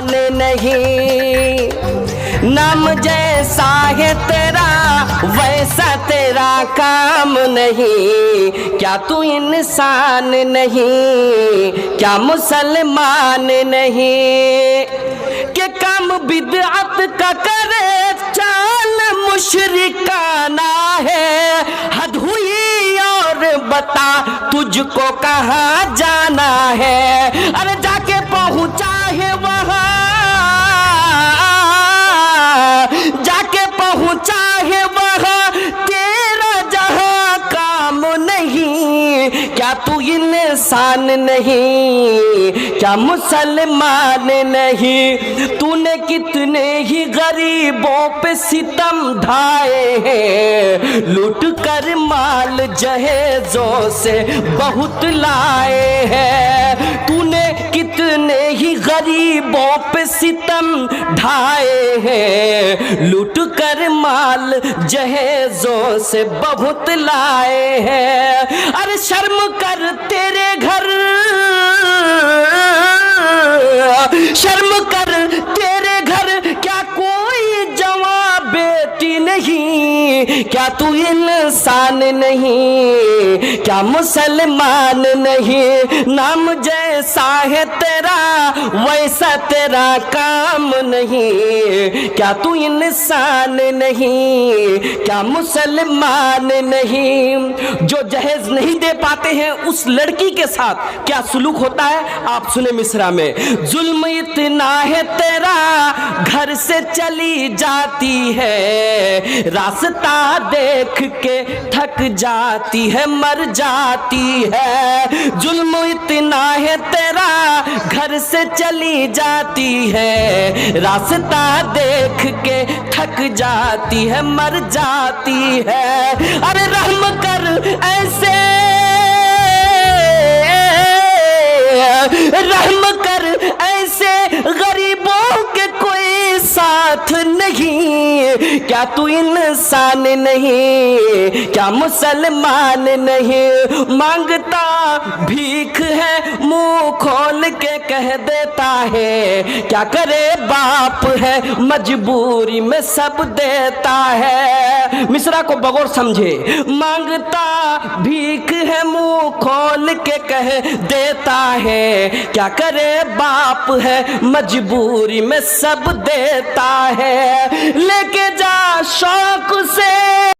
मान नहीं। नाम जैसा है तेरा वैसा तेरा काम नहीं। क्या तू इंसान नहीं, क्या मुसलमान नहीं। के काम बिदअत का करे चाल मुशरिकाना है। हद हुई और बता तुझको कहाँ जाना है। अरे जाके पहुंचा है वहां, जाके पहुंचा है वहां तेरा जहां काम नहीं। क्या तू इंसान नहीं, क्या मुसलमान नहीं। तूने कितने ही गरीबों पे सितम ढाए हैं, लूट कर माल जहेजों से बहुत लाए हैं। तूने कितने ही गरीबों पे सितम ढाए हैं, लूट कर माल जहेजों से बहुत लाए हैं। अरे शर्म कर तेरे घर, शर्म कर तेरे घर क्या कोई जवां बेटी नहीं। क्या तू इंसान नहीं, क्या मुसलमान नहीं। नाम जैसा है तेरा वैसा तेरा काम नहीं। क्या तू इंसान नहीं, क्या मुसलमान नहीं। जो जहेज नहीं दे पाते हैं उस लड़की के साथ क्या सुलूक होता है आप सुने मिसरा में। जुल्म इतना है तेरा घर से चली जाती है, रास्ता देख के थक जाती है मर जाती है। जुल्म इतना है तेरा घर से चली जाती है, रास्ता देख के थक जाती है मर जाती है। अरे रहम कर ऐसे, रहम कर ऐसे गरीबों के कोई साथ नहीं। क्या तू इंसान नहीं, क्या मुसलमान नहीं। मांगता भीख है मुंह खोल के कह देता है, क्या करे बाप है मजबूरी में सब देता है। मिसरा को बगौर समझे। मांगता भीख है मुंह खोल के कह देता है, क्या करे बाप है मजबूरी में सब देता है। लेके जा शौक से